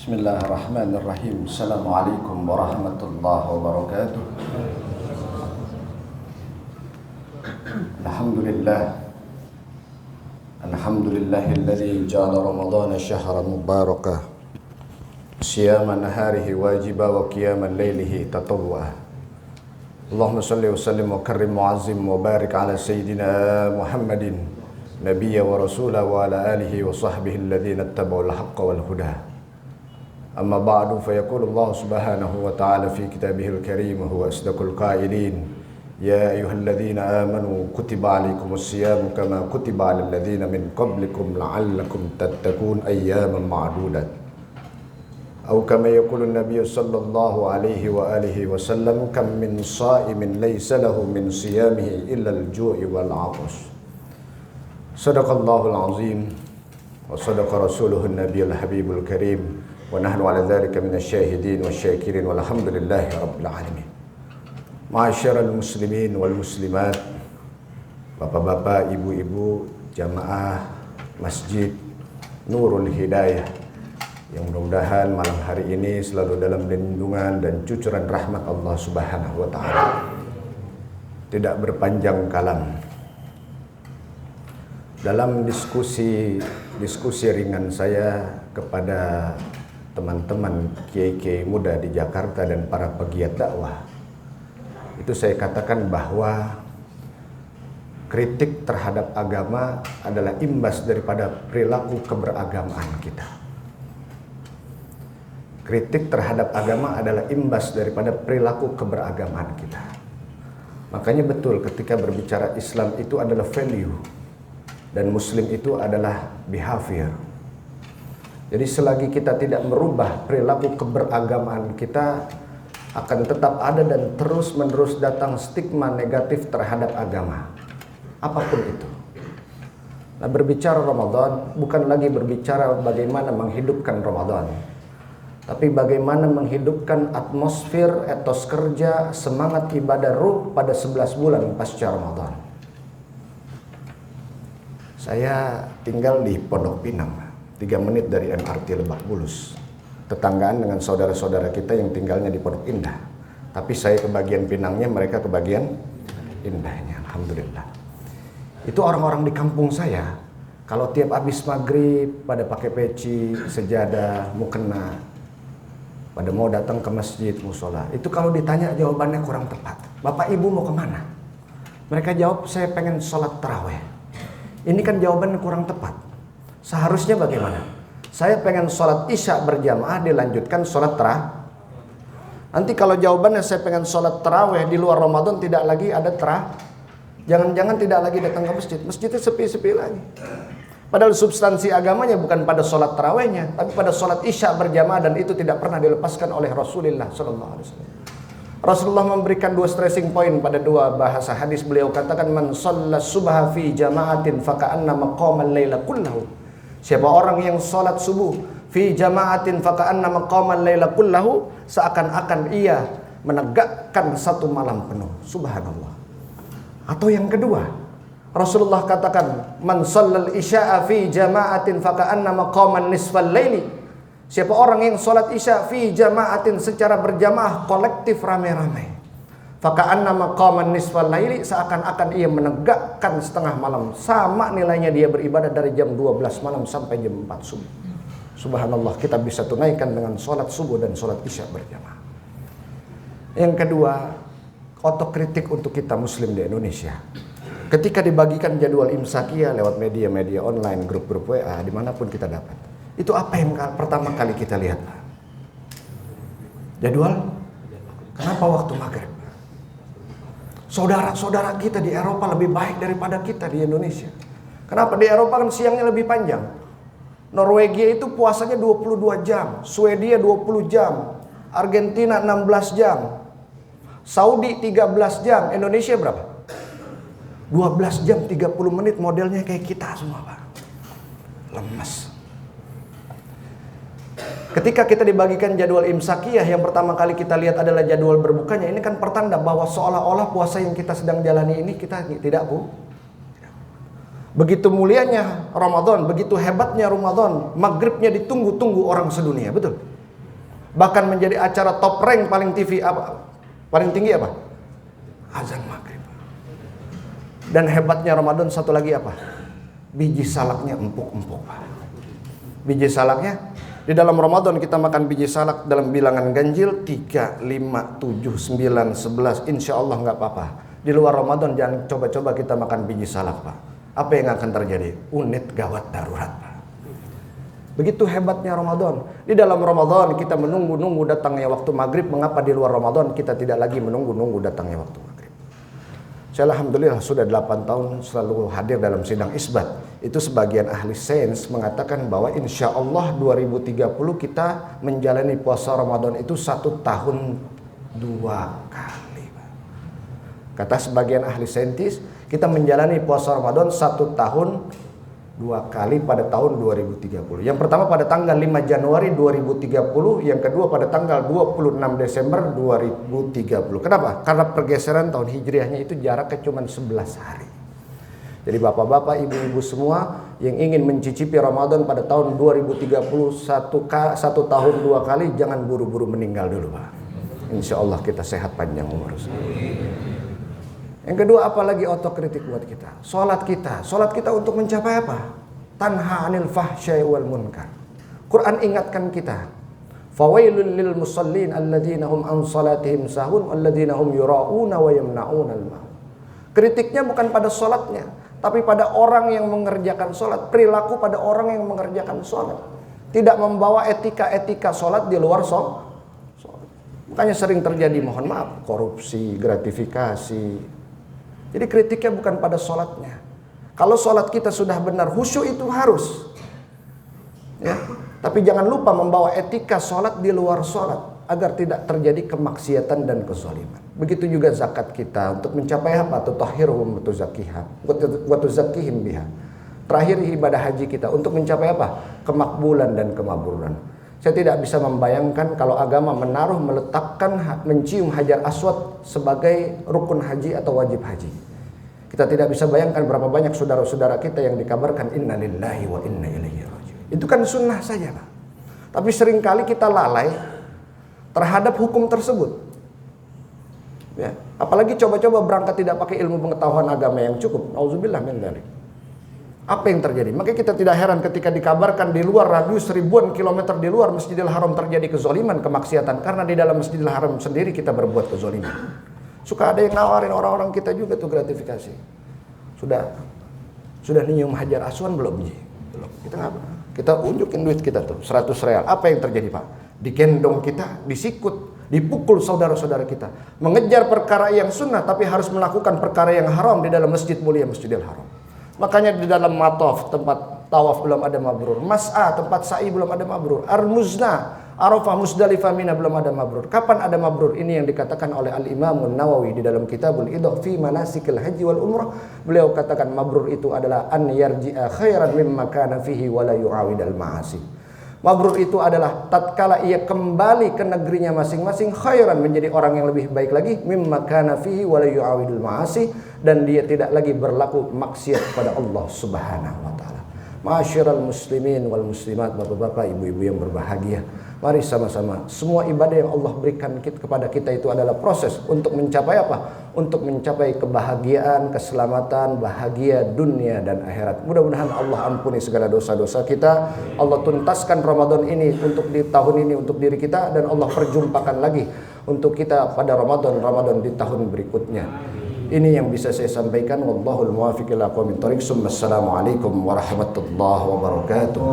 Bismillahirrahmanirrahim. Assalamualaikum warahmatullahi wabarakatuh. Alhamdulillah. Alhamdulillahilladzi ja'ala ramadhana syahran mubarakah. Siyama naharihi wajiba wa qiyamal lailihi tatawwa. Allahumma salli wa sallim wa karrim mu'azzim wa barik ala sayyidina Muhammadin nabiyya wa rasula wa ala alihi wa sahbihi alladhina ittaba'ul haqqa wal huda. Amma ba'du, fayaqulu Allah subhanahu wa ta'ala fi kitabihil karim wa huwa asdaqul qailin. Ya ayyuhalladzina amanu kutiba alaikumus siyam kama kutiba alal ladzina min qablikum la'allakum tattaqun ayyaman ma'dudat. Atau kama yaqulu an-nabiy sallallahu alaihi wa alihi wasallam kam min sha'imin laysa lahu min siyamihi illa al-ju'i wal 'atash. Sadaqallahul azim wa sadaqa rasuluhu an-nabiyul habibul karim. Wa nahnu ala dzalika minasyahidin wasyakirin walhamdulillahi rabbil alamin. Ma'asyiral muslimin wal muslimat, bapak-bapak, ibu-ibu, jamaah Masjid Nurul Hidayah, yang mudah-mudahan malam hari ini selalu dalam lindungan dan cucuran rahmat Allah Subhanahu wa taala. Tidak berpanjang kalam, dalam diskusi ringan saya kepada teman-teman kiai-kiai muda di Jakarta dan para pegiat dakwah, itu saya katakan bahwa kritik terhadap agama adalah imbas daripada perilaku keberagamaan kita. Kritik terhadap agama adalah imbas daripada perilaku keberagamaan kita. Makanya betul ketika berbicara Islam itu adalah value dan Muslim itu adalah behavior. Jadi selagi kita tidak merubah perilaku keberagamaan kita, akan tetap ada dan terus-menerus datang stigma negatif terhadap agama, apapun itu. Nah, berbicara Ramadan bukan lagi berbicara bagaimana menghidupkan Ramadan, tapi bagaimana menghidupkan atmosfer, etos kerja, semangat ibadah ruh pada 11 bulan pasca Ramadan. Saya tinggal di Pondok Pinang, 3 menit dari MRT Lebak Bulus, tetanggaan dengan saudara-saudara kita yang tinggalnya di Pondok Indah. Tapi saya ke bagian Pinangnya, mereka ke bagian Indahnya. Alhamdulillah. Itu orang-orang di kampung saya, kalau tiap habis maghrib pada pakai peci, sejadah, mukena, pada mau datang ke masjid, musola, itu kalau ditanya jawabannya kurang tepat. Bapak ibu mau kemana? Mereka jawab, saya pengen sholat taraweh. Ini kan jawaban kurang tepat. Seharusnya bagaimana? Saya pengen sholat isya berjamaah, dilanjutkan sholat taraweh. Nanti kalau jawabannya saya pengen sholat taraweh di luar Ramadan, tidak lagi ada taraweh. Jangan-jangan tidak lagi datang ke masjid. Masjidnya sepi-sepi lagi. Padahal substansi agamanya bukan pada sholat tarawehnya, tapi pada sholat isya berjamaah, dan itu tidak pernah dilepaskan oleh Rasulullah SAW. Rasulullah memberikan 2 stressing point pada 2 bahasa hadis. Beliau katakan, man shalla subha fi jama'atin faka'anna maqamal laila kullahu. Siapa orang yang sholat subuh fi jama'atin faka'anna maqamal laila kullahu, seakan-akan ia menegakkan 1 malam penuh. Subhanallah. Atau yang kedua, Rasulullah katakan, man shallal isya'a fi jama'atin faka'anna maqaman nisfal laili. Siapa orang yang sholat isya fi jama'atin, secara berjamaah kolektif ramai-ramai, faka'anna maqaman nisfal laili, seakan-akan ia menegakkan setengah malam. Sama nilainya dia beribadah dari jam 12 malam sampai jam 4 subuh. Subhanallah, kita bisa tunaikan dengan sholat subuh dan sholat isya berjamaah. Yang kedua, otokritik untuk kita muslim di Indonesia. Ketika dibagikan jadwal imsakiyah lewat media-media online, grup-grup WA, dimanapun kita dapat, itu apa yang pertama kali kita lihat? Jadwal. Kenapa waktu maghrib? Saudara-saudara kita di Eropa lebih baik daripada kita di Indonesia. Kenapa? Di Eropa kan siangnya lebih panjang. Norwegia itu puasanya 22 jam, Swedia 20 jam, Argentina 16 jam, Saudi 13 jam, Indonesia berapa? 12 jam 30 menit, modelnya kayak kita semua, Pak. Lemes. Ketika kita dibagikan jadwal imsakiyah, yang pertama kali kita lihat adalah jadwal berbukanya. Ini kan pertanda bahwa seolah-olah puasa yang kita sedang jalani ini kita tidak Begitu mulianya Ramadan, begitu hebatnya Ramadan, maghribnya ditunggu-tunggu orang sedunia, betul? Bahkan menjadi acara top rank paling TV apa? Paling tinggi apa? Azan maghrib. Dan hebatnya Ramadan satu lagi apa? Biji salaknya empuk-empuk. Biji salaknya di dalam Ramadan kita makan biji salak dalam bilangan ganjil 3, 5, 7, 9, 11. Insya Allah nggak apa-apa. Di luar Ramadan jangan coba-coba kita makan biji salak, Pak. Apa yang akan terjadi? Unit gawat darurat, Pak. Begitu hebatnya Ramadan. Di dalam Ramadan kita menunggu-nunggu datangnya waktu maghrib. Mengapa di luar Ramadan kita tidak lagi menunggu-nunggu datangnya waktu maghrib? Saya alhamdulillah sudah 8 tahun selalu hadir dalam sidang isbat. Itu sebagian ahli sains mengatakan bahwa insya Allah 2030 kita menjalani puasa Ramadan itu 1 tahun 2 kali. Kata sebagian ahli saintis, kita menjalani puasa Ramadan 1 tahun 2 kali pada tahun 2030. Yang pertama pada tanggal 5 Januari 2030, yang kedua pada tanggal 26 Desember 2030. Kenapa? Karena pergeseran tahun hijriahnya itu jaraknya cuma 11 hari. Jadi bapak-bapak, ibu-ibu semua yang ingin mencicipi Ramadan pada tahun 2030 satu tahun 2 kali, jangan buru-buru meninggal dulu, Pak. Insya Allah kita sehat panjang umur. Yang kedua, apalagi otokritik buat kita. Salat kita untuk mencapai apa? Tanha 'anil fahsya'i wal munkar. Quran ingatkan kita. Fawailul lil musallin alladzina hum an salatihim sahun walladzina hum yura'una wa yamna'unal ma'un. Kritiknya bukan pada salatnya, tapi pada orang yang mengerjakan salat, perilaku pada orang yang mengerjakan salat. Tidak membawa etika-etika salat di luar salat. Makanya sering terjadi, mohon maaf, korupsi, gratifikasi. Jadi kritiknya bukan pada sholatnya. Kalau sholat kita sudah benar, khusyuk itu harus. Ya. Tapi jangan lupa membawa etika sholat di luar sholat, agar tidak terjadi kemaksiatan dan kezaliman. Begitu juga zakat kita, untuk mencapai apa? Tutahhiruhum wa tuzakkihim biha. Terakhir ibadah haji kita, untuk mencapai apa? Kemakbulan dan kemabruran. Saya tidak bisa membayangkan kalau agama meletakkan, mencium hajar aswad sebagai rukun haji atau wajib haji. Kita tidak bisa bayangkan berapa banyak saudara-saudara kita yang dikabarkan inna lillahi wa inna ilaihi raji'un. Itu kan sunnah saja, Pak. Tapi seringkali kita lalai terhadap hukum tersebut. Ya, apalagi coba-coba berangkat tidak pakai ilmu pengetahuan agama yang cukup. Auzubillah min dzalik. Apa yang terjadi? Makanya kita tidak heran ketika dikabarkan di luar radius ribuan kilometer di luar Masjidil Haram terjadi kezaliman, kemaksiatan. Karena di dalam Masjidil Haram sendiri kita berbuat kezaliman. Suka ada yang nawarin orang-orang kita juga tuh gratifikasi. Sudah nyium hajar aswan belum? Belum. Kita unjukin duit kita tuh 100 real. Apa yang terjadi, Pak? Digendong kita, disikut, dipukul saudara-saudara kita. Mengejar perkara yang sunnah tapi harus melakukan perkara yang haram di dalam masjid mulia Masjidil Haram. Makanya di dalam mataf, tempat tawaf belum ada mabrur. Mas'a, tempat sa'i belum ada mabrur. Ar-Muzna, Arafah, Musdalifah, Mina belum ada mabrur. Kapan ada mabrur? Ini yang dikatakan oleh Al-Imam Nawawi di dalam Kitabul Idah fi Manasikil Haji wal Umrah. Beliau katakan mabrur itu adalah an yarji'a khairan mimma kana fihi wa la yu'awidal ma'asi. Mabrur itu adalah tatkala ia kembali ke negerinya masing-masing, khairan, menjadi orang yang lebih baik lagi, mimma kana fihi wa la yu'awidul ma'asi, dan dia tidak lagi berlaku maksiat kepada Allah Subhanahu wa taala. Ma'asyiral muslimin wal muslimat, bapak-bapak, ibu-ibu yang berbahagia, mari sama-sama, semua ibadah yang Allah berikan kepada kita itu adalah proses untuk mencapai apa? Untuk mencapai kebahagiaan, keselamatan, bahagia dunia dan akhirat. Mudah-mudahan Allah ampuni segala dosa-dosa kita. Allah tuntaskan Ramadan ini untuk di tahun ini untuk diri kita, dan Allah perjumpakan lagi untuk kita pada Ramadan di tahun berikutnya. Ini yang bisa saya sampaikan. Wallahul muwaffiq ila aqwamit thoriq. Assalamualaikum warahmatullahi wabarakatuh.